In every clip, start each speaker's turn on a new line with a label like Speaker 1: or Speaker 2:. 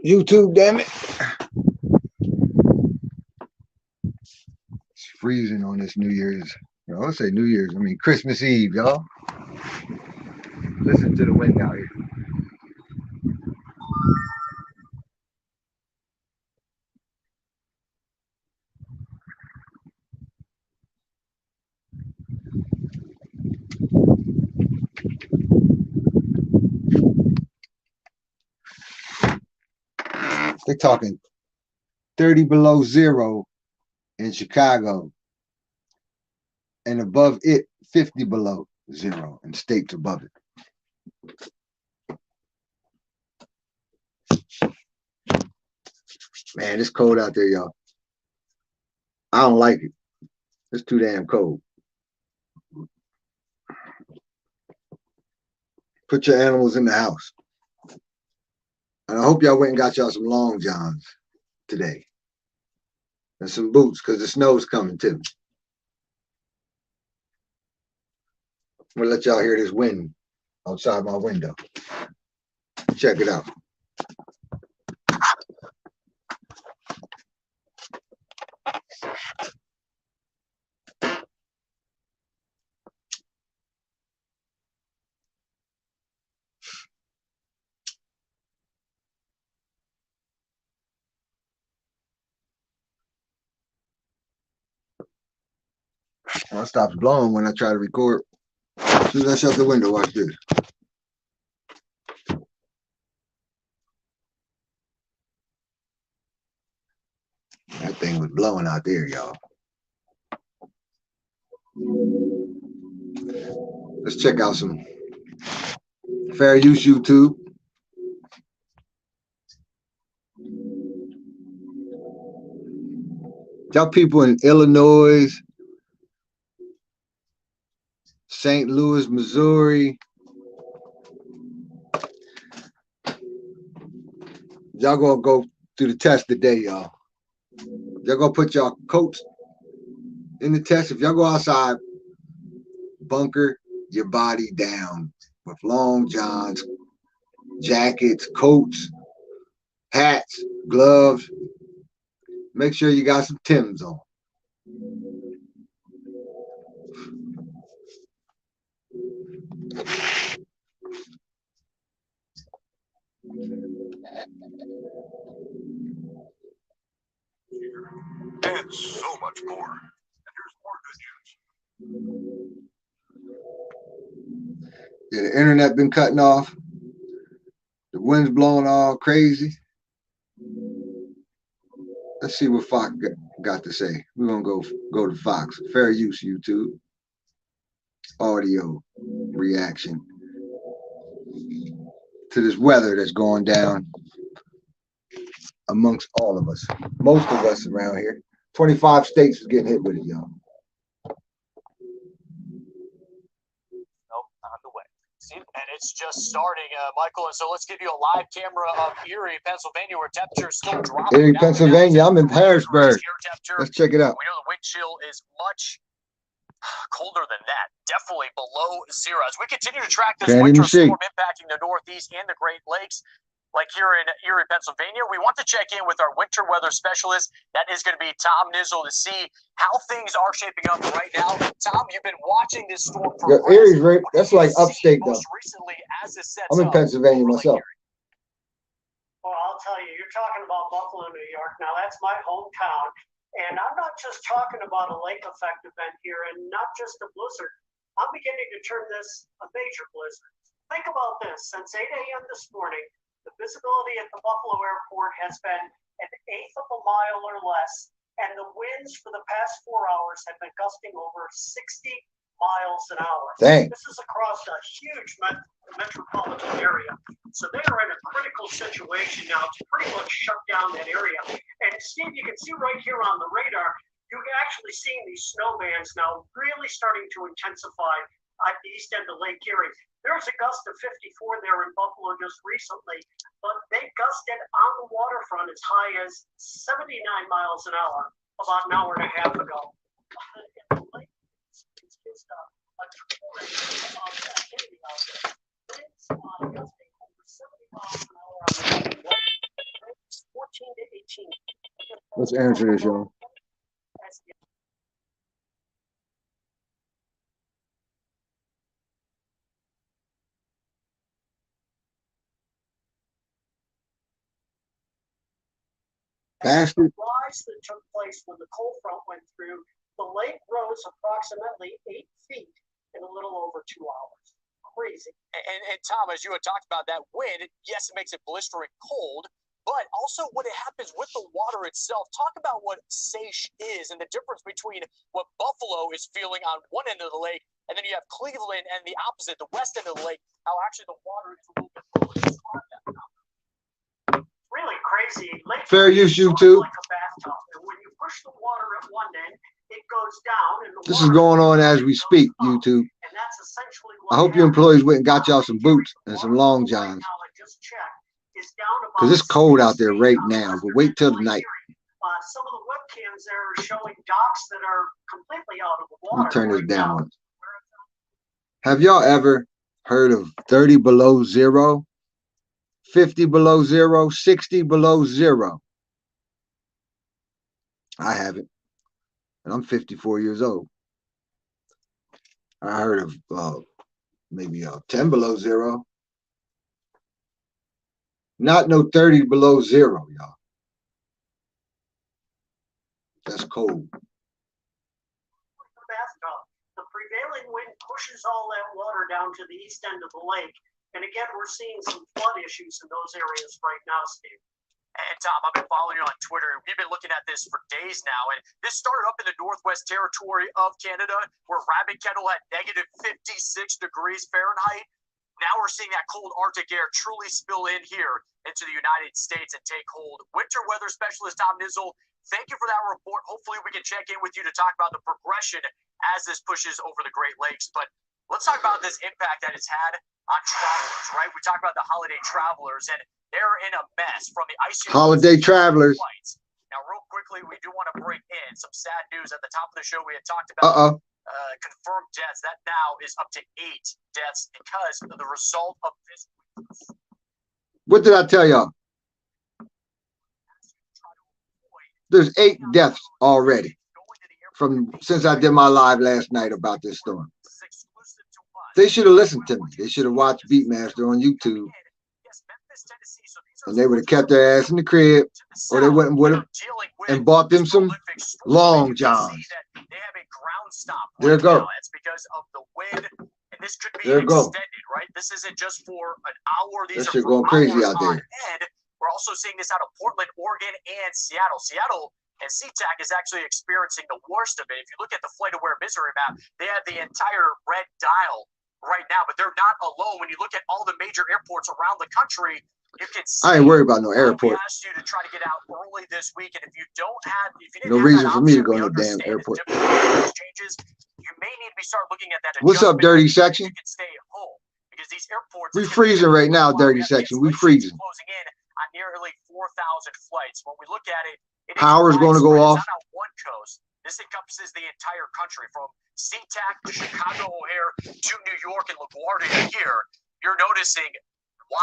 Speaker 1: YouTube, damn it. It's freezing on this New Year's. I'll say New Year's. I mean Christmas Eve, y'all. Listen to the wind out here. They're talking 30 below zero in Chicago, and above it, 50 below zero in states above it. Man, it's cold out there, y'all. I don't like it. It's too damn cold. Put your animals in the house. And I hope y'all went and got y'all some long johns today. And some boots, because the snow's coming too. I'm gonna let y'all hear this wind outside my window. Check it out. Well, it stops blowing when I try to record. As soon as I shut the window, watch this. That thing was blowing out there, y'all. Let's check out some fair use YouTube. Y'all people in Illinois, St. Louis, Missouri. Y'all gonna go through the test today, y'all. Y'all gonna put y'all coats in the test. If y'all go outside, bunker your body down with long johns, jackets, coats, hats, gloves. Make sure you got some Timbs on.
Speaker 2: And so much more. And here's more good news.
Speaker 1: Yeah, the internet been cutting off. The wind's blowing all crazy. Let's see what Fox got to say. We're gonna go to Fox. Fair use YouTube. Audio reaction to this weather that's going down amongst all of us. Most of us around here. 25 states is getting hit with it, y'all.
Speaker 3: On the way. And it's just starting, Michael. And so let's give you a live camera of Erie, Pennsylvania, where temperatures still dropping.
Speaker 1: Erie, Pennsylvania. I'm in Harrisburg. Let's check it out.
Speaker 3: We know the wind chill is much colder than that, definitely below zero. As we continue to track this winter storm impacting the Northeast and the Great Lakes, like here in Erie, Pennsylvania, we want to check in with our winter weather specialist. That is going to be Tom Nizzle to see how things are shaping up right now. Tom, you've been watching this storm for
Speaker 1: Erie's right. That's like upstate though.
Speaker 3: Most recently, as this sets
Speaker 1: I'm in Pennsylvania myself.
Speaker 4: Well, I'll tell you, you're talking about Buffalo, New York. Now that's my hometown. And I'm not just talking about a lake effect event here and not just a blizzard. I'm beginning to turn this a major blizzard. Think about this. Since 8 a.m. this morning, the visibility at the Buffalo airport has been an eighth of a mile or less, and the winds for the past 4 hours have been gusting over 60 miles an hour.
Speaker 1: Dang.
Speaker 4: This is across a huge metropolitan area. So they are in a critical situation now to pretty much shut down that area. And Steve, you can see right here on the radar, you're actually seeing these snow bands now really starting to intensify at the east end of Lake Erie. There was a gust of 54 there in Buffalo just recently, but they gusted on the waterfront as high as 79 miles an hour about an hour and a half ago. It's just a torrent of activity out there. Winds gusting over 70 miles an hour on the
Speaker 1: Let's answer this, y'all. Bastard.
Speaker 4: Rise that took place when the cold front went through, the lake rose approximately 8 feet in a little over 2 hours. Crazy.
Speaker 3: And Tom, as you had talked about that wind, yes, it makes it blistering cold, but also what happens with the water itself. Talk about what Seiche is and the difference between what Buffalo is feeling on one end of the lake, and then you have Cleveland and the opposite, the west end of the lake, how actually the water is a little bit lower.
Speaker 4: Really crazy. Lake
Speaker 1: Fair use, YouTube.
Speaker 4: like a bathtub. And when you push the water at one end, it goes down. And
Speaker 1: this is going on as we speak, YouTube.
Speaker 4: And that's essentially
Speaker 1: I hope your employees went and got y'all some boots and some long johns. Because it's cold out there right now, but wait till the night.
Speaker 4: Some of the webcams there are showing docks that are completely out of the water.
Speaker 1: Let me turn this down. Have y'all ever heard of 30 below zero? 50 below zero, 60 below zero. I haven't. And I'm 54 years old. I heard of maybe 10 below zero. Not no 30 below zero, y'all. That's cold.
Speaker 4: The prevailing wind pushes all that water down to the east end of the lake. And again, we're seeing some flood issues in those areas right now, Steve.
Speaker 3: And Tom, I've been following you on Twitter. We've been looking at this for days now. And this started up in the Northwest Territory of Canada, where Rabbit Kettle had negative 56 degrees Fahrenheit. Now we're seeing that cold Arctic air truly spill in here into the United States and take hold. Winter weather specialist Tom Nizzle, thank you for that report. Hopefully we can check in with you to talk about the progression as this pushes over the Great Lakes. But let's talk about this impact that it's had on travelers, right? We talk about the holiday travelers, and they're in a mess from the ice.
Speaker 1: Holiday travelers.
Speaker 3: Flights. Now, real quickly, we do want to bring in some sad news. At the top of the show, we had talked about confirmed deaths. That now is up to 8 deaths because of the result of this.
Speaker 1: What did I tell y'all? There's 8 deaths already from since I did my live last night about this storm. They should have listened to me. They should have watched Beatmaster on YouTube. And they would have kept their ass in the crib, or they went with them and bought them some long johns. There you go.
Speaker 3: It's because of the wind, and this could be
Speaker 1: there you
Speaker 3: extended,
Speaker 1: go.
Speaker 3: Right? This isn't just for an hour. These
Speaker 1: that
Speaker 3: are
Speaker 1: shit going crazy out there.
Speaker 3: We're also seeing this out of Portland, Oregon, and Seattle. Seattle and SeaTac is actually experiencing the worst of it. If you look at the FlightAware misery map, they have the entire red dial right now, but they're not alone. When you look at all the major airports around the country, you can see.
Speaker 1: I ain't worried about no airport.
Speaker 3: We asked you to try to get out early this week, and if you don't have, if you didn't
Speaker 1: no
Speaker 3: have
Speaker 1: reason
Speaker 3: that
Speaker 1: for me to
Speaker 3: option,
Speaker 1: go to the damn airport.
Speaker 3: Changes, you may need to start looking at that.
Speaker 1: What's up, dirty section?
Speaker 3: You can stay home because these airports.
Speaker 1: We freezing right now, dirty section. We freezing.
Speaker 3: Closing in on nearly 4,000 flights. When we look at it,
Speaker 1: power's going to go off.
Speaker 3: It's not on one coast. This encompasses the entire country, from SeaTac to Chicago O'Hare to New York and LaGuardia. Here, you're noticing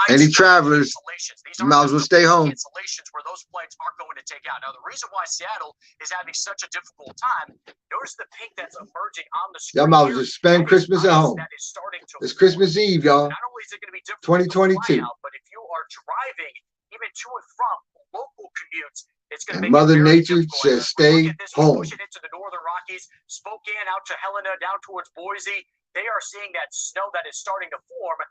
Speaker 1: any travelers, you might as well stay home.
Speaker 3: Cancellations where those flights aren't going to take out. Now, the reason why Seattle is having such a difficult time, notice the pink that's emerging on the screen.
Speaker 1: Y'all might as well just spend Christmas at home. It's Christmas Eve, y'all.
Speaker 3: Not only is it going to be difficult
Speaker 1: 2022.
Speaker 3: but if you are driving even to and from local commutes, it's going to
Speaker 1: and
Speaker 3: make
Speaker 1: Mother
Speaker 3: Nature
Speaker 1: says stay home.
Speaker 3: Pushing into the northern Rockies, Spokane out to Helena, down towards Boise, they are seeing that snow that is starting to form.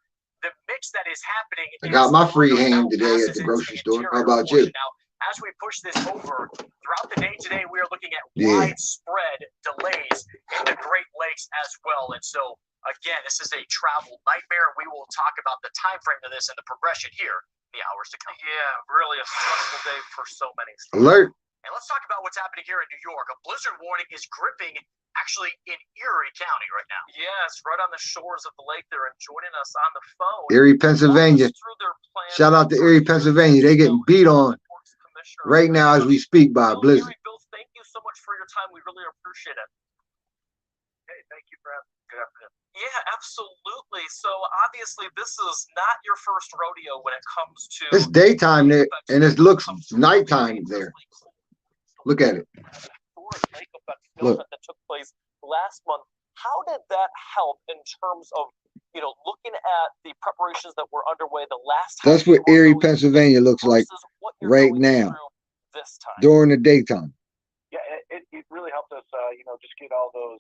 Speaker 3: The mix that is happening.
Speaker 1: I got my free ham today at the grocery store. How about you?
Speaker 3: Now, as we push this over throughout the day today, we are looking at widespread delays in the Great Lakes as well. And so, again, this is a travel nightmare. We will talk about the time frame of this and the progression here in the hours to come.
Speaker 5: Yeah, really a stressful day for so many.
Speaker 1: Alert.
Speaker 3: And let's talk about what's happening here in New York. A blizzard warning is gripping actually in Erie County right now.
Speaker 5: Yes, right on the shores of the lake there, and joining us on the phone.
Speaker 1: Erie, Pennsylvania. Shout out to Erie, Pennsylvania. They getting beat on right now as we speak by a blizzard.
Speaker 5: Erie, Bill, thank you so much for your time. We really appreciate it.
Speaker 3: Hey, thank you, Brad. Good afternoon.
Speaker 5: Yeah, absolutely. So obviously this is not your first rodeo when it comes to
Speaker 1: it's daytime there, and it looks nighttime there. Look at it.
Speaker 5: Lake effect that took place last month. How did that help in terms of, looking at the preparations that were underway the last time?
Speaker 1: That's what Erie, Pennsylvania looks like right now
Speaker 5: this time
Speaker 1: during the daytime.
Speaker 6: Yeah, it really helped us, just get all those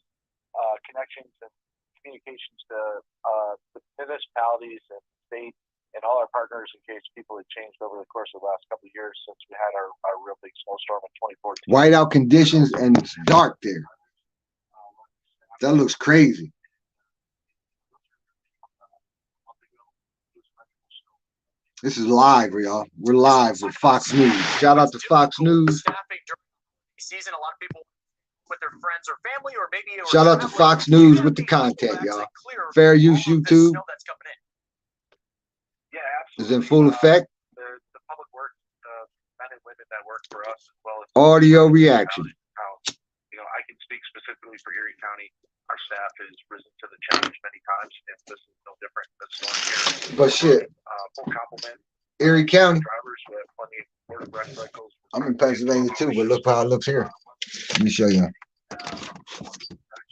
Speaker 6: connections and communications to the municipalities and state and all our partners in case people had changed over the course of the last couple of years since we had our real big snowstorm in 2014.
Speaker 1: Whiteout conditions and it's dark there. That looks crazy. This is live, y'all. We're live with Fox News. Shout out to Fox News.
Speaker 3: Season, a lot of people with their friends or family, or maybe
Speaker 1: shout out to Fox News with the content, y'all. Fair use YouTube is in full effect.
Speaker 6: The public work, men and women that work for us, as well as
Speaker 1: audio reaction.
Speaker 6: I can speak specifically for Erie County. Our staff has risen to the challenge many times, and this is no different.
Speaker 1: But shit,
Speaker 6: full compliment.
Speaker 1: Erie County.
Speaker 6: Drivers with plenty of recycles.
Speaker 1: I'm in Pennsylvania too, but look how it looks here. Let me show you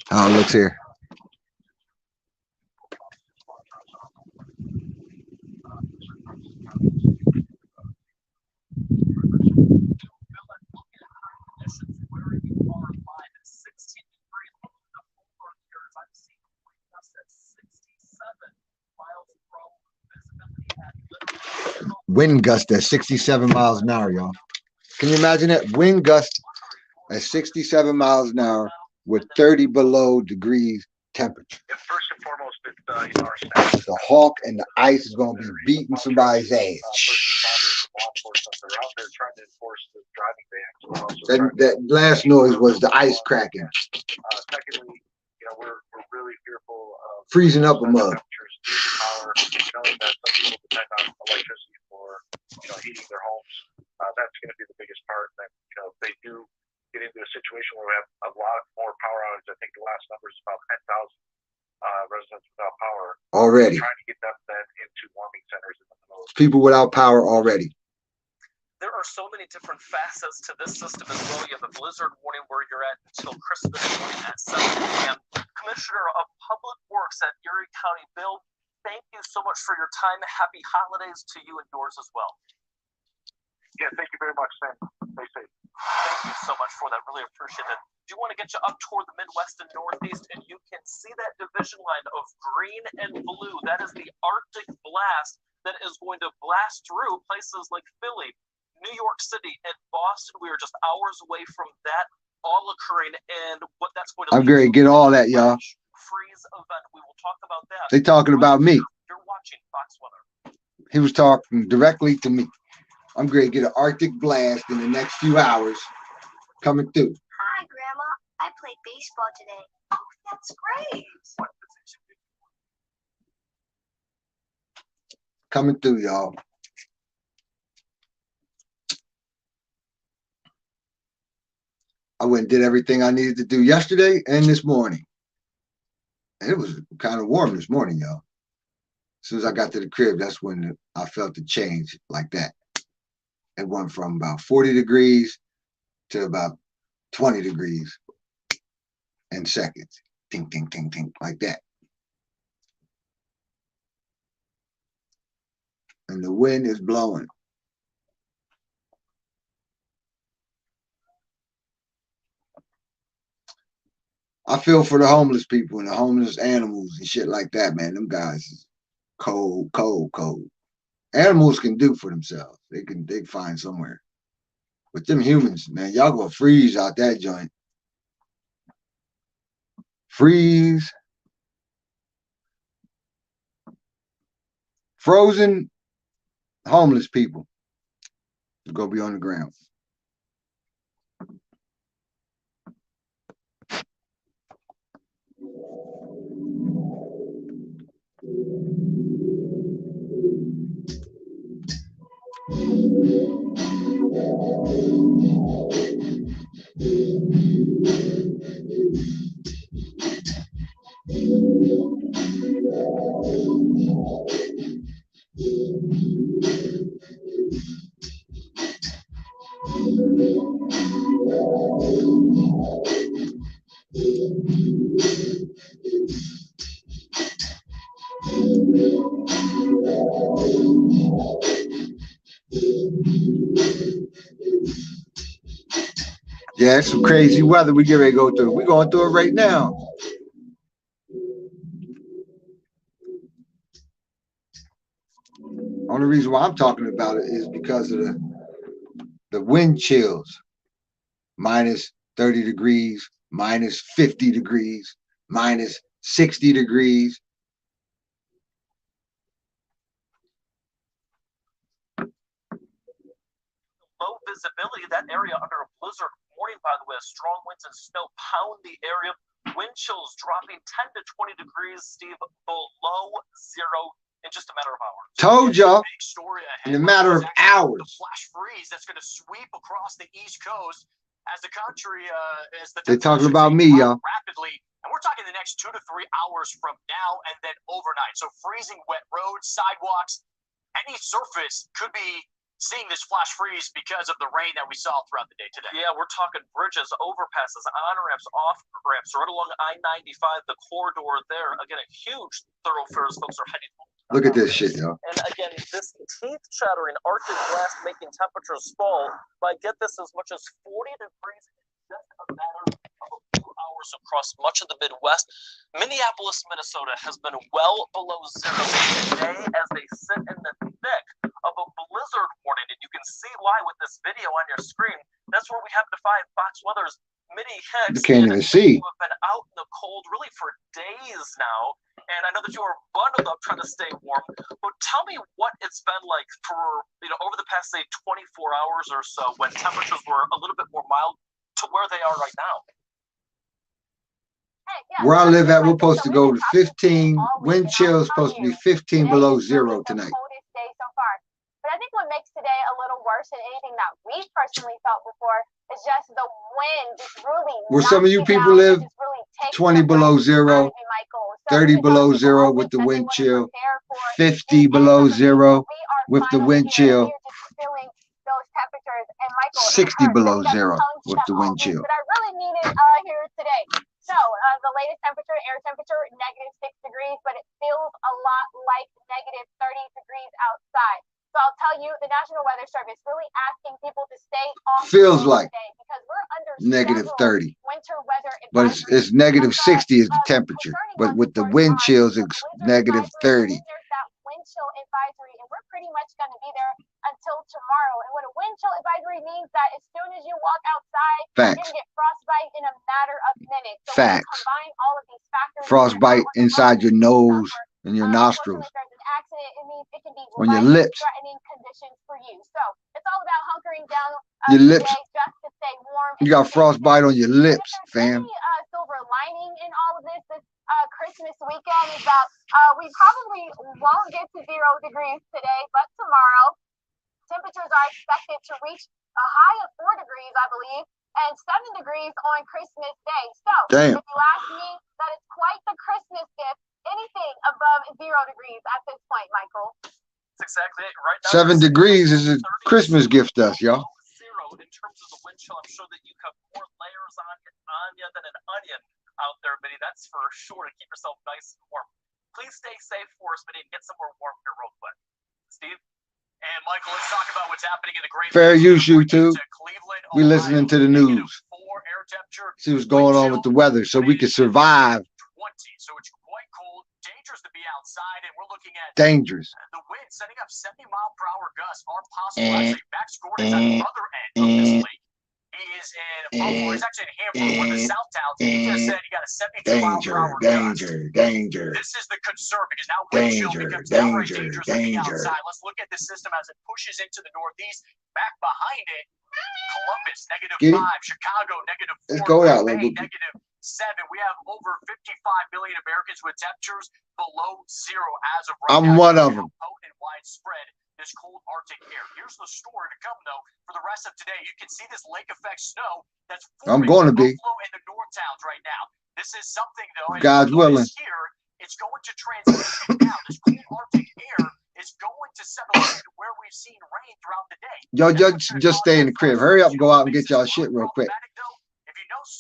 Speaker 1: how it looks here. Wind gust at 67 miles an hour, y'all. Can you imagine that? Wind gust at 67 miles an hour with 30 below degrees temperature.
Speaker 6: Yeah, first and foremost, it's our staff.
Speaker 1: The hawk and the ice is going to be beating somebody's ass.
Speaker 6: They're out there trying to enforce the driving bans.
Speaker 1: That last noise was the ice cracking.
Speaker 6: Secondly, we're really fearful of
Speaker 1: freezing up a mug.
Speaker 6: Power, knowing that some people depend on electricity for heating their homes. That's going to be the biggest part. And if they do get into a situation where we have a lot more power outages, I think the last number is about 10,000 residents without power
Speaker 1: already.
Speaker 6: Trying to get them then into warming centers in the middle.
Speaker 1: People without power already.
Speaker 5: There are so many different facets to this system as well. You have a blizzard warning where you're at until Christmas morning at 7 p.m. Commissioner of Public Works at Erie County, Bill, thank you so much for your time. Happy holidays to you and yours as well.
Speaker 6: Yeah, thank you very much, Sam. Stay safe.
Speaker 5: Thank you so much for that. Really appreciate it. Do want to get you up toward the Midwest and Northeast, and you can see that division line of green and blue. That is the Arctic blast that is going to blast through places like Philly, New York City, and Boston. We are just hours away from that all occurring, and what that's going to
Speaker 1: I'm going to get all that, y'all.
Speaker 5: Freeze event. We will talk about that.
Speaker 1: They talking about me.
Speaker 5: You're watching Fox Weather.
Speaker 1: He was talking directly to me. I'm going to get an Arctic blast in the next few hours coming through.
Speaker 7: Hi, Grandma. I played baseball today. Oh, that's great.
Speaker 1: Coming through, y'all. I went and did everything I needed to do yesterday and this morning. And it was kind of warm this morning, y'all. As soon as I got to the crib, that's when I felt the change like that. It went from about 40 degrees to about 20 degrees in seconds. Ting, ting, ting, ting, like that. And the wind is blowing. I feel for the homeless people and the homeless animals and shit like that, man. Them guys is cold, cold, cold. Animals can do for themselves. They can find somewhere. But them humans, man, y'all gonna freeze out that joint. Freeze. Frozen homeless people is gonna be on the ground. Yeah, it's some crazy weather we get ready to go through. We're going through it right now. Only reason why I'm talking about it is because of the wind chills. Minus 30 degrees, minus 50 degrees, minus 60 degrees.
Speaker 5: Low visibility, that area under a blizzard warning, by the way, strong winds and snow pound the area. Wind chills dropping 10 to 20 degrees, Steve, below zero in just a matter of hours.
Speaker 1: Told y'all,
Speaker 3: Big story
Speaker 1: in a
Speaker 3: ahead.
Speaker 1: matter of
Speaker 3: The
Speaker 1: hours.
Speaker 3: flash freeze that's going to sweep across the East Coast as the country, as the
Speaker 1: They're talking
Speaker 3: temperatures
Speaker 1: about me,
Speaker 3: drop
Speaker 1: y'all.
Speaker 3: rapidly. And we're talking the next 2 to 3 hours from now and then overnight. So freezing wet roads, sidewalks, any surface could be seeing this flash freeze because of the rain that we saw throughout the day today.
Speaker 5: Yeah, we're talking bridges, overpasses, on-ramps, off-ramps, right along I-95, the corridor there. Again, a huge thoroughfare as folks are heading home.
Speaker 1: Look at this shit, y'all.
Speaker 5: And again, this teeth-shattering Arctic blast making temperatures fall by, get this, as much as 40 degrees in just a matter of a few hours across much of the Midwest. Minneapolis, Minnesota has been well below zero today as they sit in the thick of a blizzard warning, and you can see why with this video on your screen. That's where we have to find Fox Weather's Mitty Hicks.
Speaker 1: You can't even see.
Speaker 5: Who have been out in the cold really for days now, and I know that you are bundled up trying to stay warm. But tell me what it's been like for over the past, say, 24 hours or so, when temperatures were a little bit more mild to where they are right now.
Speaker 1: Where I live at, we're supposed to go to 15. Wind chill is supposed to be 15 below zero tonight.
Speaker 7: But I think what makes today a little worse than anything that we've personally felt before is just the wind just really.
Speaker 1: Where some of you people live, 20 below zero, 30 below zero with the wind chill, 50 below zero with the wind chill, 60 below zero with the wind chill.
Speaker 7: But I really mean it here today. So the latest temperature, air temperature, -6 degrees, but it feels a lot like -30 degrees outside. So I'll tell you, the National Weather Service really asking people to stay off.
Speaker 1: Feels like
Speaker 7: today because we're under
Speaker 1: -30,
Speaker 7: winter weather
Speaker 1: but it's -60 is the temperature. But with the wind chills, it's -30.
Speaker 7: There's that wind chill advisory, and we're pretty much going to be there until tomorrow. And what a wind chill advisory means that as soon as you walk outside, you're going to get frostbite in a matter of minutes. So
Speaker 1: Facts.
Speaker 7: combine all of these factors.
Speaker 1: Frostbite inside your nose and your nostrils,
Speaker 7: If there's an accident, it means it can be
Speaker 1: on your lips.
Speaker 7: life-threatening conditions for you. So it's all about hunkering down
Speaker 1: Your lips.
Speaker 7: today just to stay warm.
Speaker 1: You got frostbite on your lips, fam.
Speaker 7: Any silver lining in all of this Christmas weekend is that we probably won't get to 0 degrees today, but tomorrow temperatures are expected to reach a high of 4 degrees, I believe, and 7 degrees on Christmas Day. So
Speaker 1: Damn.
Speaker 7: if you ask me, that is quite the Christmas gift. Anything above 0 degrees at this point, Michael.
Speaker 5: That's exactly it. Right now,
Speaker 1: 7 degrees is a Christmas gift to us, y'all.
Speaker 5: Zero in terms of the wind chill. I'm sure that you have more layers on you than an onion out there, Mitty. That's for sure, to keep yourself nice and warm. Please stay safe for us, Mitty, and get somewhere warm here real quick. Steve?
Speaker 3: And Michael, let's talk about what's happening in the Great
Speaker 1: Fair
Speaker 3: Lakes.
Speaker 1: use, YouTube.
Speaker 3: Cleveland,
Speaker 1: We listening to the news.
Speaker 3: -4 air temperature.
Speaker 1: See what's going on with the weather so we can survive.
Speaker 3: 20, so it's quite cold, dangerous to be outside, and we're looking at
Speaker 1: Dangerous.
Speaker 3: the wind setting up 70-mile-per-hour gusts are possible. Actually, Max Gordon is at the other end of this lake. He is in Buffalo. He's actually in Hamburg, one of the South towns. He just said he got a 72-mile-per-hour gust.
Speaker 1: Danger.
Speaker 3: This is the concern because now wind chill becomes downright dangerous to be outside. Let's look at the system as it pushes into the northeast. Back behind it, Columbus,
Speaker 1: Get it?
Speaker 3: -5, Chicago, -4,
Speaker 1: Let's go out,
Speaker 3: Green Bay,
Speaker 1: little-
Speaker 3: -7. We have over 55 million Americans with temperatures below zero as of right now.
Speaker 1: I'm one of them.
Speaker 3: Potent and widespread this cold Arctic air. Here's the story to come, though. For the rest of today, you can see this lake effect snow that's
Speaker 1: I'm
Speaker 3: forming
Speaker 1: going to
Speaker 3: in
Speaker 1: be.
Speaker 3: Buffalo and the North towns right now. This is something, though, and
Speaker 1: God's
Speaker 3: you notice
Speaker 1: willing.
Speaker 3: Here, it's going to transition down. This cold Arctic air is going to settle into where we've seen rain throughout the day.
Speaker 1: Y'all just stay in the crib. Hurry up and go out and get y'all shit real quick.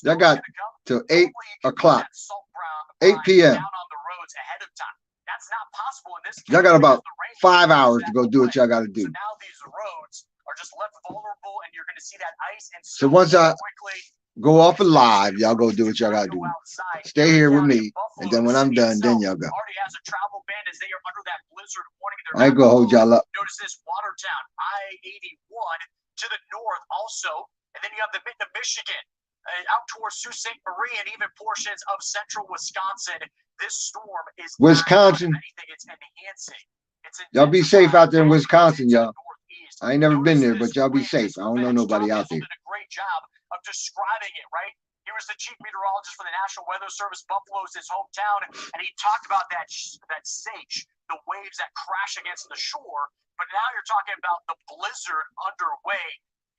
Speaker 1: Y'all got till 8 o'clock, 8 p.m. Y'all got about 5 hours to go do what y'all got to do.
Speaker 3: So now these roads are just left vulnerable, and you're going to see that ice and
Speaker 1: So once I
Speaker 3: quickly
Speaker 1: go off a live. Y'all go do what y'all gotta do. Stay here with me, and then when I'm done, then y'all go.
Speaker 3: Already has a travel ban as they are under that blizzard warning.
Speaker 1: I ain't gonna hold y'all up.
Speaker 3: Notice this Watertown, I-81 to the north also, and then you have the mid of Michigan out towards Sault Ste. Marie and even portions of central Wisconsin. This storm is
Speaker 1: Wisconsin.
Speaker 3: Anything, it's enhancing.
Speaker 1: Y'all be safe out there in Wisconsin, y'all. I ain't never been there, but y'all be safe. I don't know nobody out there.
Speaker 3: Did a great job of describing it, right? He was the chief meteorologist for the National Weather Service. Buffalo is his hometown, and he talked about that sage, the waves that crash against the shore. But now you're talking about the blizzard underway.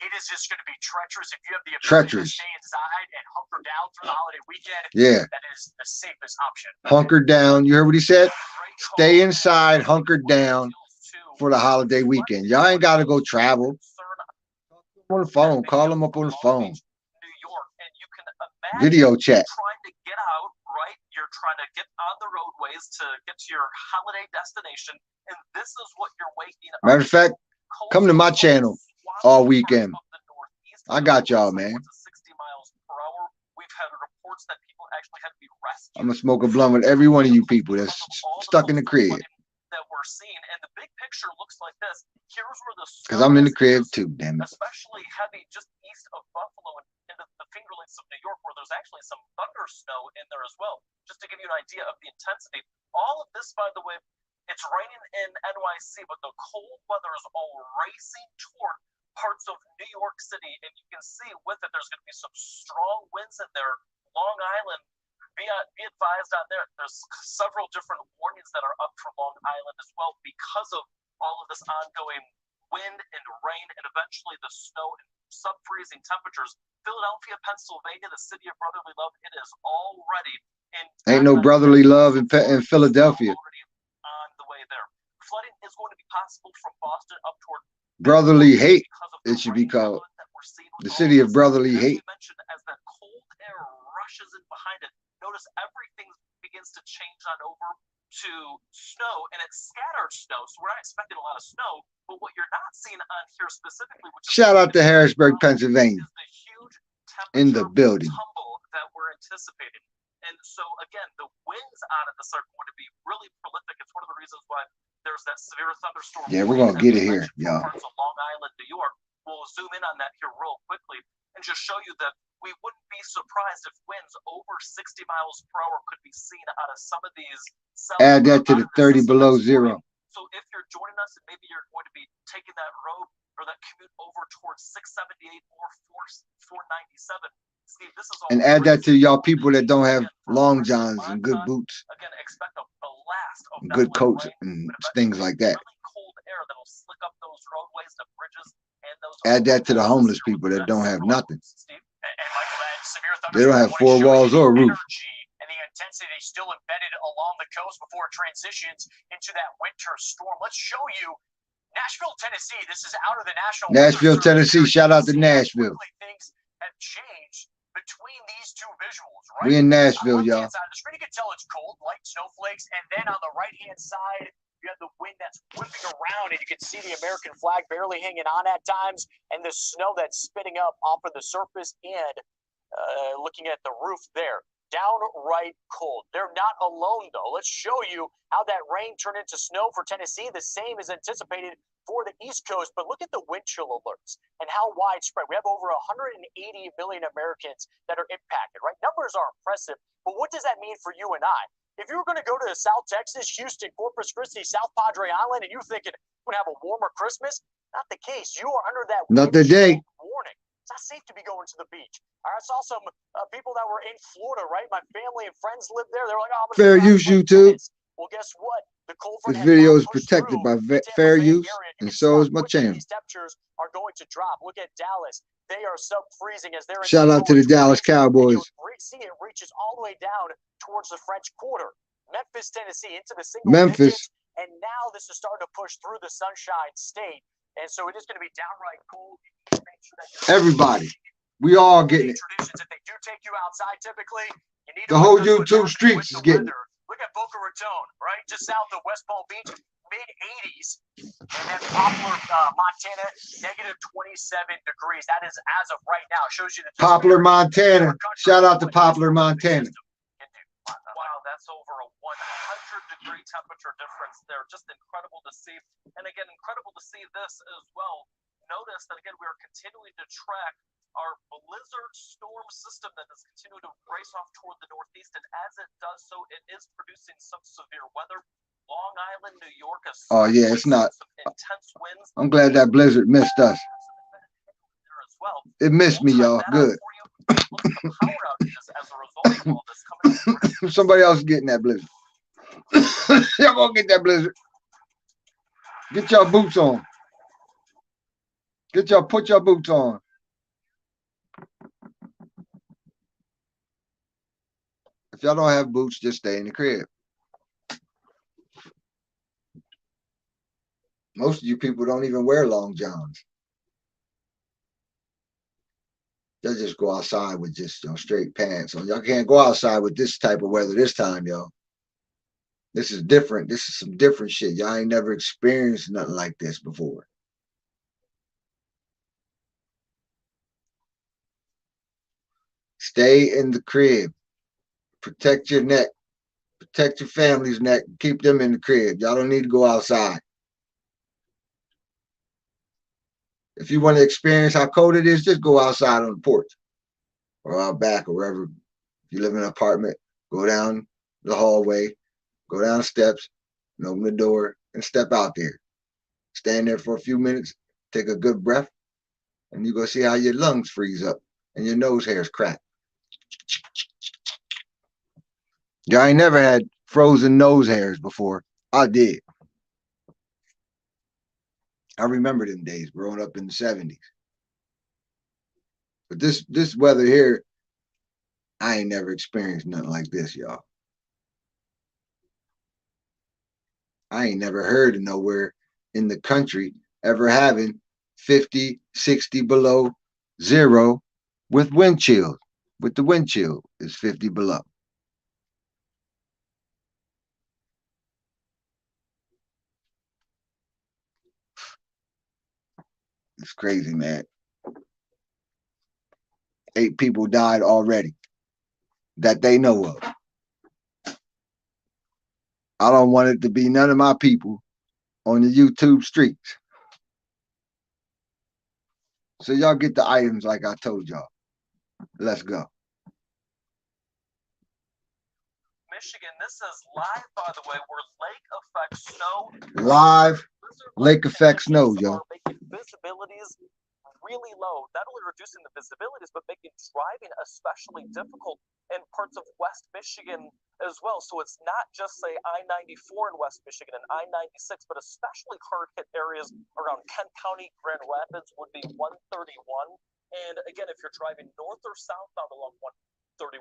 Speaker 3: It is just going to be treacherous. If you have the ability to stay inside and hunker down through the holiday weekend, that is the safest option.
Speaker 1: Hunker down. You heard what he said? Stay inside, hunker down for the holiday weekend. Y'all ain't got to go travel. On the phone. Call them up on the phone. Video chat.
Speaker 5: Trying to get out, right? You're trying to get on the roadways to get to your holiday destination, and this is what you're waking up.
Speaker 1: Matter of fact, come to my channel all weekend. I got y'all, man.
Speaker 5: 60 miles per hour. We've had reports that people actually had to be rescued.
Speaker 1: I'm gonna smoke a blunt with every one of you people that's stuck in the crib.
Speaker 5: That we're seeing, and the big picture looks like this. Here's where the
Speaker 1: because I'm in the crib too, damn it.
Speaker 5: Especially heavy just east of Buffalo and the Finger Lakes of New York, where there's actually some thunder snow in there as well. Just to give you an idea of the intensity. All of this, by the way, it's raining in NYC, but the cold weather is all racing toward parts of New York City, and you can see with it there's going to be some strong winds in there. Long Island, be advised on there. There's several different warnings that are up for Long Island as well because of all of this ongoing wind and rain, and eventually the snow and sub-freezing temperatures. Philadelphia, Pennsylvania, the city of brotherly love, it is already in.
Speaker 1: Ain't no brotherly love in Philadelphia.
Speaker 5: Already on the way there. Flooding is going to be possible from Boston up toward
Speaker 1: brotherly hate. It should be called the city of brotherly hate.
Speaker 5: As that cold air rushes in behind it, notice everything begins to change on over to snow, and it's scattered snow. So we're not expecting a lot of snow. But what you're not seeing on here specifically, which
Speaker 1: shout out to Harrisburg, Pennsylvania,
Speaker 5: is the huge
Speaker 1: in the building
Speaker 5: tumble that we're anticipating. And so again, the winds out of this are going to be really prolific. It's one of the reasons why there's that severe thunderstorm.
Speaker 1: Yeah, we're gonna get it here, y'all.
Speaker 5: Parts of Long Island, New York. We'll zoom in on that here real quickly and just show you that we wouldn't be surprised if winds over 60 miles per hour could be seen out of some of these.
Speaker 1: Add that to the 30 below zero.
Speaker 5: So if you're joining us and maybe you're going to be taking that road or that commute over towards 678 or 497, Steve, this is all.
Speaker 1: And add that to y'all people that don't have long johns and good boots.
Speaker 5: Again, expect a blast of
Speaker 1: good coats and things like that.
Speaker 5: Really cold air that'll slick up those roadways, the bridges, and those.
Speaker 1: Add that to the homeless people that don't have nothing.
Speaker 3: And Michael, that severe
Speaker 1: they don't have four walls or a roof.
Speaker 3: And the intensity still embedded along the coast before it transitions into that winter storm. Let's show you Nashville, Tennessee. This is out of the National
Speaker 1: Nashville, Tennessee. Shout out to Nashville.
Speaker 3: Things have changed between these two visuals, right?
Speaker 1: We in Nashville, y'all.
Speaker 3: Side of the screen, you can tell it's cold, light snowflakes, and then on the right-hand side, you have the wind that's whipping around, and you can see the American flag barely hanging on at times, and the snow that's spitting up off of the surface and looking at the roof there. Downright cold. They're not alone, though. Let's show you how that rain turned into snow for Tennessee. The same is anticipated for the East Coast, but look at the wind chill alerts and how widespread. We have over 180 million Americans that are impacted, right? Numbers are impressive, but what does that mean for you and I? If you were going to go to South Texas, Houston, Corpus Christi, South Padre Island, and you're thinking, I'm going to have a warmer Christmas, not the case. You are under that
Speaker 1: not the day
Speaker 3: warning. It's not safe to be going to the beach. I saw some people that were in Florida, right? My family and friends live there. They're like, oh, I'm
Speaker 1: fair use YouTube.
Speaker 3: Well, guess what? The cold front
Speaker 1: this video is protected by fair use, and so is my channel.
Speaker 3: These temperatures are going to drop. Look at Dallas. They are sub-freezing as they're.
Speaker 1: Shout out to the Dallas Cowboys.
Speaker 3: See, it reaches all the way down towards the French Quarter. Memphis, Tennessee, into the single digits, and now this is starting to push through the Sunshine State, and so it is going to be downright cold.
Speaker 1: Everybody, we all getting it.
Speaker 3: Traditions, if they do take you outside, typically, you need
Speaker 1: the whole YouTube streets is getting it.
Speaker 3: Look at Boca Raton, right? Just south of West Palm Beach. mid 80s. And then Poplar, Montana, negative 27 degrees. That is as of right now. Shows you the
Speaker 1: Poplar, Montana. Shout out to Poplar, Montana.
Speaker 5: Wow, that's over a 100-degree temperature difference there. Just incredible to see. And again, incredible to see this as well. Notice that, again, we are continuing to track our blizzard storm system that is continuing to race off toward the northeast. And as it does so, it is producing some severe weather. Long Island, New York.
Speaker 1: Oh, yeah, it's not.
Speaker 5: Some intense winds.
Speaker 1: I'm glad that blizzard missed us.
Speaker 5: There as well.
Speaker 1: It missed me, y'all. Good.
Speaker 5: Look at the power outages as a result of all this coming.
Speaker 1: Somebody else getting that blizzard. Y'all gonna get that blizzard. Get your boots on. Put your boots on. If y'all don't have boots, just stay in the crib. Most of you people don't even wear long johns. They'll just go outside with just straight pants on. Y'all can't go outside with this type of weather this time, y'all. This is different. This is some different shit. Y'all ain't never experienced nothing like this before. Stay in the crib. Protect your neck. Protect your family's neck. Keep them in the crib. Y'all don't need to go outside. If you want to experience how cold it is, just go outside on the porch or out back or wherever. If you live in an apartment, go down the hallway, go down the steps, and open the door and step out there. Stand there for a few minutes, take a good breath, and you go see how your lungs freeze up and your nose hairs crack. Y'all ain't never had frozen nose hairs before. I did. I remember them days growing up in the 70s. But this weather here, I ain't never experienced nothing like this, y'all. I ain't never heard of nowhere in the country ever having 50, 60 below zero with wind chill. With the wind chill is 50 below. It's crazy, man. 8 people died already that they know of. I don't want it to be none of my people on the YouTube streets. So y'all get the items like I told y'all. Let's go.
Speaker 5: Michigan, this is live, by the way, where lake effect snow.
Speaker 1: Live lake effect snow, y'all.
Speaker 5: Making visibilities really low, not only reducing the visibilities, but making driving especially difficult in parts of West Michigan as well. So it's not just, say, I-94 in West Michigan and I-96, but especially hard-hit areas around Kent County, Grand Rapids would be 131. And again, if you're driving north or southbound along 131,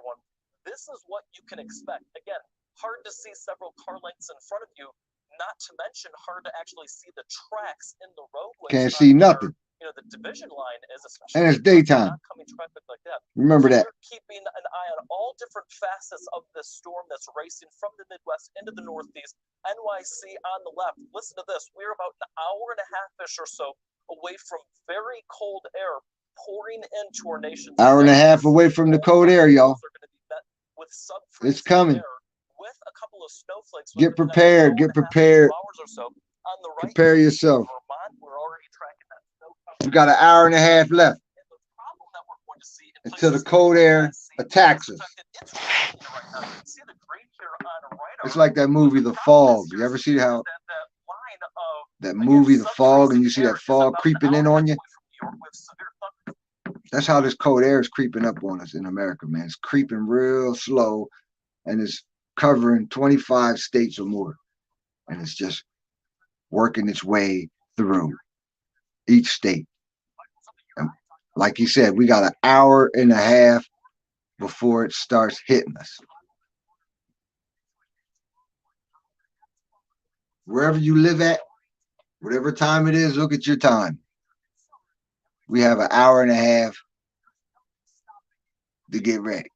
Speaker 5: this is what you can expect. Again, hard to see several car lengths in front of you, not to mention hard to actually see the tracks in the roadway.
Speaker 1: Can't see nothing.
Speaker 5: You know, the division line is especially,
Speaker 1: and it's daytime.
Speaker 5: Oncoming traffic like that.
Speaker 1: Remember that.
Speaker 5: We're keeping an eye on all different facets of this storm that's racing from the Midwest into the Northeast. NYC on the left. Listen to this. We're about an hour and a half-ish or so away from very cold air pouring into our nation.
Speaker 1: Hour and a half away from the cold air, y'all. It's coming.
Speaker 5: With a couple of snowflakes.
Speaker 1: Get prepared. Get prepared. Prepare yourself.
Speaker 5: We're already tracking that.
Speaker 1: We got an hour and a half left until the cold air attacks us. It's like that movie, The Fog. You ever see how that movie, The Fog, and you see that fog creeping in on you? That's how this cold air is creeping up on us in America, man. It's creeping real slow, and it's covering 25 states or more. And it's just working its way through each state. And like he said, we got an hour and a half before it starts hitting us. Wherever you live at, whatever time it is, look at your time. We have an hour and a half to get ready.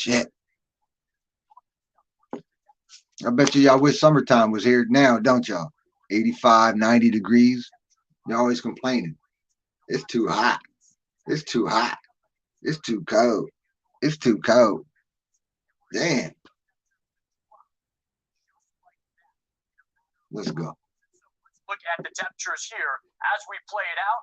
Speaker 1: Shit. I bet y'all wish summertime was here now, don't y'all? 85, 90 degrees. You're always complaining. It's too hot. It's too hot. It's too cold. It's too cold. Damn. Let's go.
Speaker 3: Look at the temperatures here as we play it out.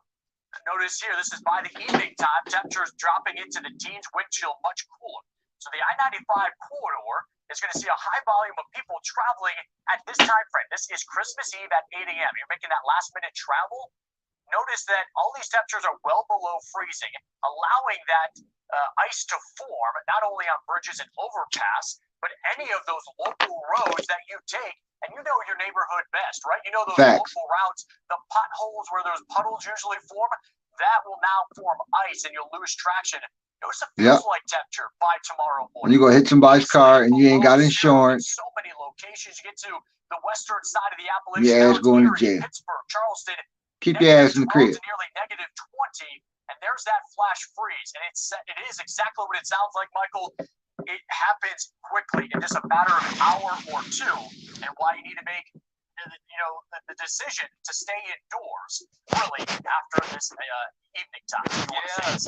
Speaker 3: Notice here, this is by the evening time. Temperatures dropping into the teens, wind chill much cooler. So the I-95 corridor is going to see a high volume of people traveling at this time frame. This is Christmas Eve at 8 a.m. You're making that last-minute travel. Notice that all these temperatures are well below freezing, allowing that ice to form, not only on bridges and overpass, but any of those local roads that you take. And you know your neighborhood best, right? You know those local routes, the potholes where those puddles usually form, that will now form ice and you'll lose traction. Notice it feels like temperature by tomorrow morning.
Speaker 1: And you go hit somebody's car and you ain't got insurance.
Speaker 3: So many locations. You get to the western side of the Appalachian
Speaker 1: Mountains, going to jail.
Speaker 3: Pittsburgh, Charleston.
Speaker 1: Keep your ass in the crib.
Speaker 3: Nearly -20, and there's that flash freeze. And it is exactly what it sounds like, Michael. It happens quickly in just a matter of an hour or two, and why you need to make the decision to stay indoors really after this evening time.
Speaker 5: Those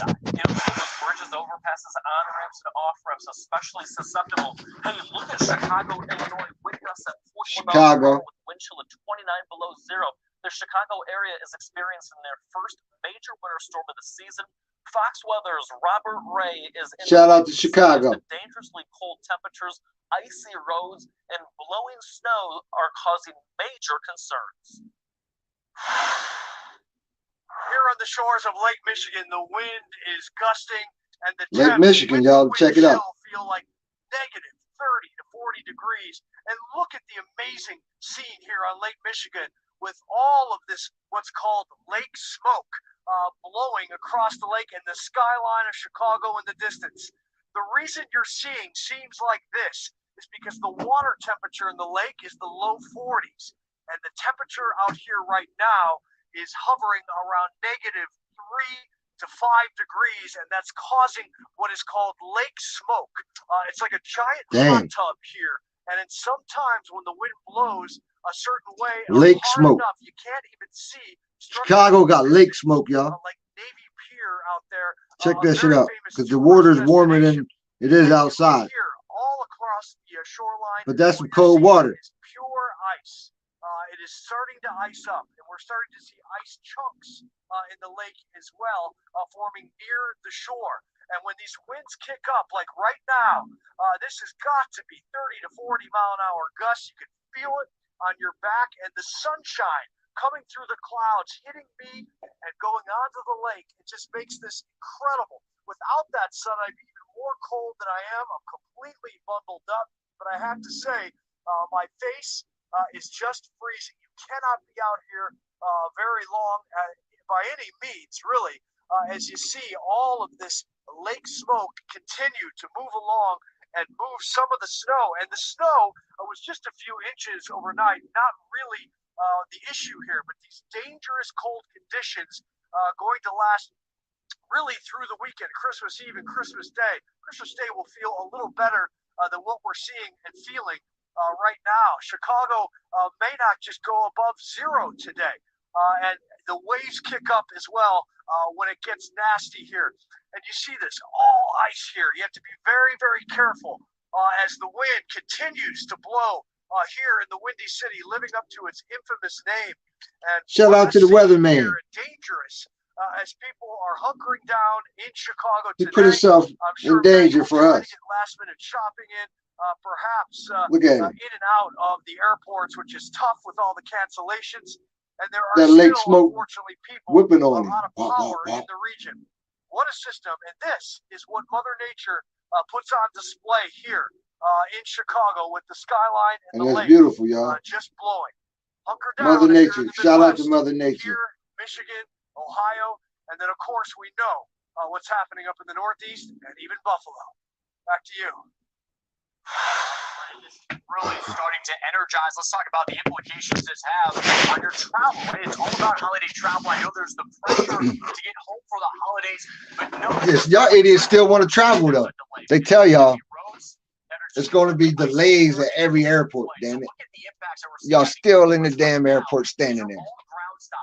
Speaker 5: bridges, overpasses, on ramps and off ramps, especially susceptible. Hey, look at Chicago, Illinois, wind gusts at 41 miles per hour with wind chill at 29 below zero. The Chicago area is experiencing their first major winter storm of the season. Fox Weather's Robert Ray is in
Speaker 1: shout out to Chicago.
Speaker 5: Dangerously cold temperatures, icy roads, and blowing snow are causing major concerns.
Speaker 4: Here on the shores of Lake Michigan, the wind is gusting, and the
Speaker 1: Lake Michigan, y'all check it out.
Speaker 4: Feel like negative 30 to 40 degrees. And look at the amazing scene here on Lake Michigan with all of this what's called lake smoke blowing across the lake and the skyline of Chicago in the distance. The reason you're seeing scenes like this is because the water temperature in the lake is the low 40s, and the temperature out here right now is hovering around -3 to 5 degrees, and that's causing what is called lake smoke. It's like a giant hot tub here, and then sometimes when the wind blows a certain way,
Speaker 1: lake smoke
Speaker 4: enough, you can't even see.
Speaker 1: Chicago got lake smoke, y'all.
Speaker 4: Like Navy Pier out there.
Speaker 1: Check that shit out, because the water's warmer than it is outside.
Speaker 4: Here, all across the shoreline.
Speaker 1: But that's some cold water.
Speaker 4: Pure ice. It is starting to ice up, and we're starting to see ice chunks in the lake as well, forming near the shore. And when these winds kick up, like right now, this has got to be 30 to 40 mile an hour gusts. You can feel it on your back, and the sunshine coming through the clouds, hitting me and going onto the lake. It just makes this incredible. Without that sun, I'd be even more cold than I am. I'm completely bundled up, but I have to say, my face is just freezing. You cannot be out here very long by any means, really, as you see all of this lake smoke continue to move along and move some of the snow. And the snow was just a few inches overnight, not really the issue here, but these dangerous cold conditions going to last really through the weekend, Christmas Eve and Christmas Day. Christmas Day will feel a little better than what we're seeing and feeling right now. Chicago may not just go above zero today, and the waves kick up as well when it gets nasty here. And you see this, all ice here. You have to be very, very careful as the wind continues to blow here in the Windy City, living up to its infamous name. And
Speaker 1: shout out to the weatherman.
Speaker 4: Dangerous as people are hunkering down in Chicago today.
Speaker 1: He put himself in danger for us.
Speaker 4: Last minute shopping in, perhaps
Speaker 1: look at
Speaker 4: in and out of the airports, which is tough with all the cancellations. And there are
Speaker 1: that
Speaker 4: still,
Speaker 1: lake smoke
Speaker 4: unfortunately, people
Speaker 1: whipping on
Speaker 4: a lot of power in the region. What a system! And this is what Mother Nature puts on display here in Chicago with the skyline and the lake
Speaker 1: beautiful, y'all.
Speaker 4: Just blowing. Hunker down.
Speaker 1: Mother Nature. Shout out to Mother Nature.
Speaker 4: Here, Michigan, Ohio, and then of course we know what's happening up in the Northeast and even Buffalo. Back to you.
Speaker 3: It's really starting to energize. Let's talk about the implications this has on your travel. It's all about holiday travel. I know there's the pressure to get home for the holidays, but no.
Speaker 1: Yes, y'all idiots still want to travel though. They tell y'all It's going to be delays at every airport, damn it. Y'all still in the damn airport standing there.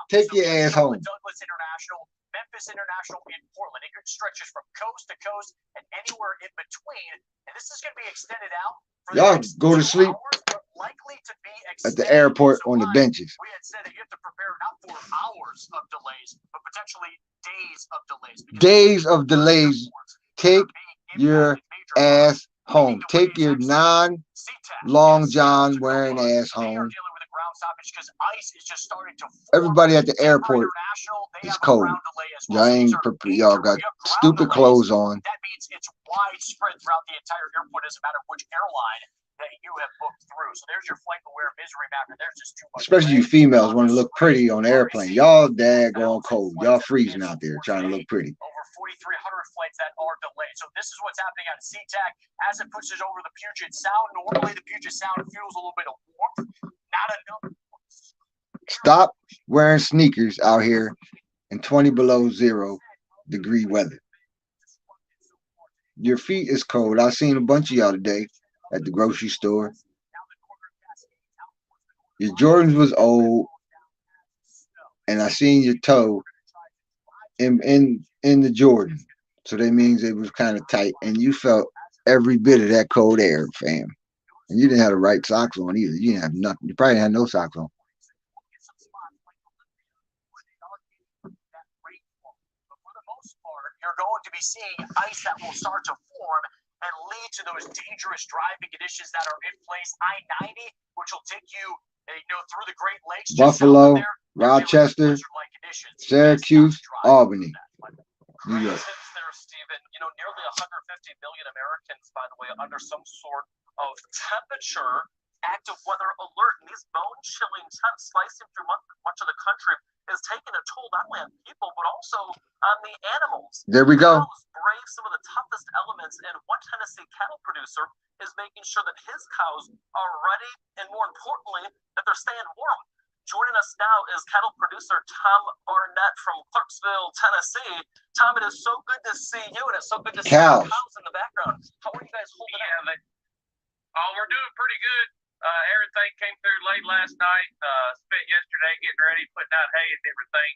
Speaker 1: Take your ass home.
Speaker 3: Douglas International, Memphis International in Portland. It stretches from coast to coast and anywhere in between. And this is going to be extended out.
Speaker 1: Y'all go to sleep at the airport on the benches.
Speaker 3: We had said that you have to prepare not for hours of delays, but potentially days of delays.
Speaker 1: Days of delays. Take your ass home. Take your non-long john wearing ass home. Everybody at the airport is cold. Y'all got stupid clothes on.
Speaker 3: That means it's widespread throughout the entire airport. Doesn't matter which airline that you have booked through. So there's your flight aware misery map. There's just too much.
Speaker 1: Especially you females want to look pretty on the airplane. Y'all daggone cold. Y'all freezing out there trying to look pretty.
Speaker 3: Over 4,300 flights that are delayed. So this is what's happening at SeaTac as it pushes over the Puget Sound. Normally the Puget Sound feels a little bit of warmth. Not enough.
Speaker 1: Stop wearing sneakers out here in 20 below 0 degree weather. Your feet is cold. I seen a bunch of y'all today at the grocery store. Your Jordans was old, and I seen your toe in the Jordan. So that means it was kind of tight, and you felt every bit of that cold air, fam. And you didn't have the right socks on either. You didn't have nothing. You probably had no socks on.
Speaker 3: You're going to be seeing ice that will start to form and lead to those dangerous driving conditions that are in place. I-90, which will take you, through the Great Lakes,
Speaker 1: Buffalo, Rochester, Syracuse, Albany, New York.
Speaker 5: There, Stephen, nearly 150 million Americans, by the way, under some sort of temperature active weather alert. And these bone-chilling temps slicing through much of the country is taking a toll not only on people but also on the animals.
Speaker 1: There we go.
Speaker 5: Cows brave some of the toughest elements, and one Tennessee cattle producer is making sure that his cows are ready, and more importantly, that they're staying warm. Joining us now is cattle producer Tom Barnett from Clarksville, Tennessee. Tom, it is so good to see you, and it's so good to see the cows in the background. How are you guys holding up?
Speaker 8: We're doing pretty good. Everything came through late last night. Spent yesterday getting ready, putting out hay and everything.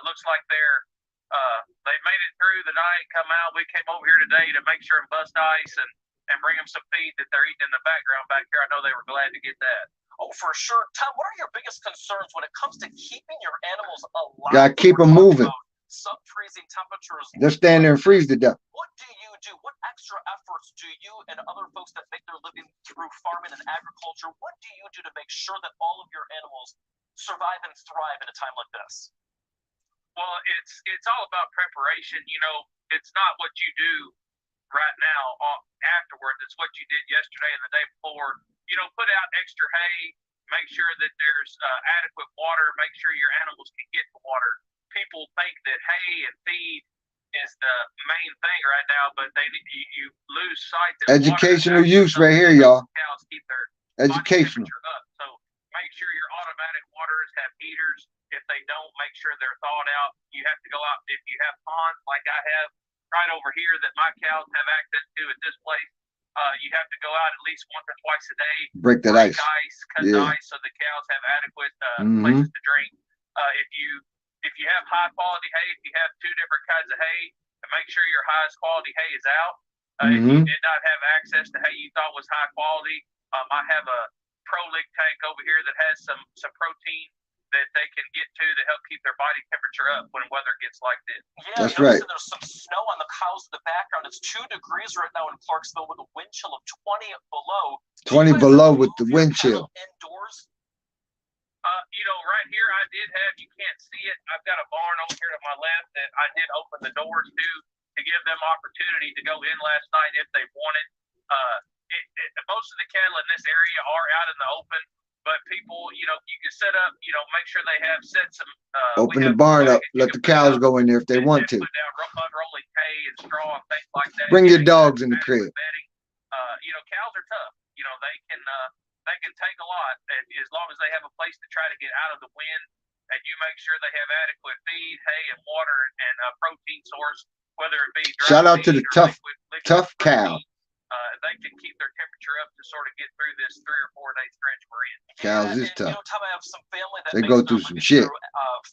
Speaker 8: Looks like they made it through the night, come out. We came over here today to make sure and bust ice and bring them some feed that they're eating in the background back here. I know they were glad to get that.
Speaker 5: Oh, for sure. Tom, what are your biggest concerns when it comes to keeping your animals alive?
Speaker 1: Gotta keep them moving.
Speaker 5: Sub-freezing temperatures.
Speaker 1: They're standing there and freeze to death.
Speaker 5: What do you do? What extra efforts do you and other folks that make their living through farming and agriculture, what do you do to make sure that all of your animals survive and thrive at a time like this?
Speaker 8: Well, it's all about preparation. It's not what you do right now afterwards. It's what you did yesterday and the day before. Put out extra hay, make sure that there's adequate water, make sure your animals can get the water. People think that hay and feed is the main thing right now, but you lose sight that
Speaker 1: educational use right here, y'all.
Speaker 8: Cows keep their
Speaker 1: educational
Speaker 8: up. So make sure your automatic waters have heaters. If they don't, make sure they're thawed out. You have to go out if you have ponds like I have right over here that my cows have access to at this place. You have to go out at least once or twice a day.
Speaker 1: Break that ice.
Speaker 8: Cut the ice so the cows have adequate places to drink. If you have high quality hay, if you have two different kinds of hay, make sure your highest quality hay is out. If you did not have access to hay you thought was high quality, I have a ProLig tank over here that has some protein that they can get to help keep their body temperature up when weather gets like this.
Speaker 5: Yeah,
Speaker 1: that's right.
Speaker 5: There's some snow on the cows in the background. It's 2 degrees right now in Clarksville with a wind chill of 20 below.
Speaker 1: 20 below with the wind chill.
Speaker 5: Indoors.
Speaker 8: Right here I did have, you can't see it, I've got a barn over here to my left that I did open the doors to give them opportunity to go in last night if they wanted. Most of the cattle in this area are out in the open, but people, you can set up, make sure they have set some.
Speaker 1: Open the barn up, let the cows go in there if they want to.
Speaker 8: Put down unrolling hay and straw and things like that.
Speaker 1: Bring your dogs in the crib.
Speaker 8: Cows are tough. They can take a lot as long as they have a place to try to get out of the wind, and you make sure they have adequate feed, hay, and water, and a protein source, whether it be dry
Speaker 1: shout out to the
Speaker 8: liquid
Speaker 1: tough cow.
Speaker 8: they can keep their temperature up to sort of get through this 3 or 4 day stretch we're in.
Speaker 1: Cows is
Speaker 5: and,
Speaker 1: tough.
Speaker 5: You know, Tom, I have some family that
Speaker 1: They
Speaker 5: makes
Speaker 1: go
Speaker 5: their
Speaker 1: through some
Speaker 5: living
Speaker 1: shit.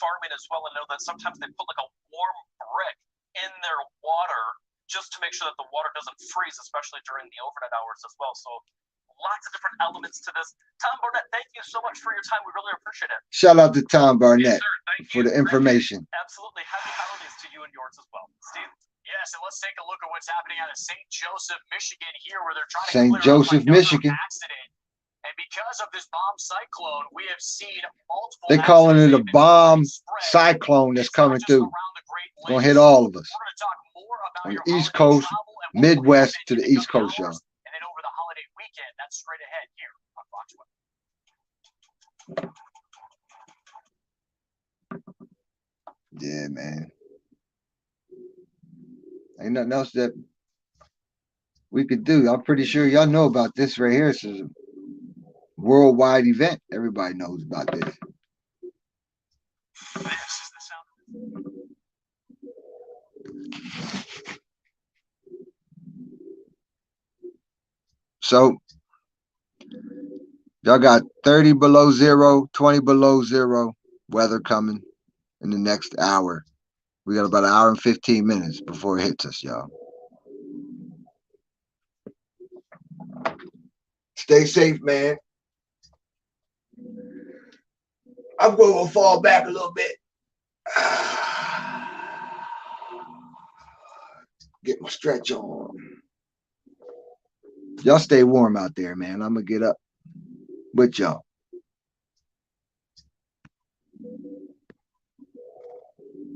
Speaker 5: farming as well, and know that sometimes they put like a warm brick in their water just to make sure that the water doesn't freeze, especially during the overnight hours as well. So lots of different elements to this. Tom Barnett, thank you so much for your time. We really appreciate it.
Speaker 1: Shout out to Tom
Speaker 8: Yes,
Speaker 1: Barnett
Speaker 8: sir. Thank
Speaker 1: for
Speaker 8: you.
Speaker 1: the information.
Speaker 5: Absolutely. Happy holidays to you and yours as well. Steve?
Speaker 3: Yes, and let's take a look at what's happening out of St. Joseph, Michigan here, where they're trying to
Speaker 1: St.
Speaker 3: clear
Speaker 1: Joseph,
Speaker 3: up another
Speaker 1: Michigan.
Speaker 3: accident. And because of this bomb cyclone, we have seen multiple.
Speaker 1: They calling it a
Speaker 3: accidents
Speaker 1: bomb
Speaker 3: spread.
Speaker 1: cyclone that's
Speaker 3: It's not
Speaker 1: coming
Speaker 3: just
Speaker 1: through.
Speaker 3: around the Great
Speaker 1: It's gonna
Speaker 3: Lakes.
Speaker 1: hit all of us.
Speaker 3: We're going to talk more about
Speaker 1: On
Speaker 3: your
Speaker 1: the East
Speaker 3: holiday
Speaker 1: Coast,
Speaker 3: travel and what will
Speaker 1: Midwest
Speaker 3: happen
Speaker 1: to the
Speaker 3: in
Speaker 1: East Coast,
Speaker 3: coming
Speaker 1: y'all.
Speaker 3: hours, and then over the holiday weekend. That's straight ahead here on Fox 1.
Speaker 1: Yeah, man. Ain't nothing else that we could do. I'm pretty sure y'all know about this right here. This is a worldwide event. Everybody knows about this.
Speaker 3: This is the sound.
Speaker 1: So y'all got 30 below zero, 20 below zero weather coming in the next hour. We got about an hour and 15 minutes before it hits us, y'all. Stay safe, man. I'm going to fall back a little bit. Get my stretch on. Y'all stay warm out there, man. I'm going to get up with y'all.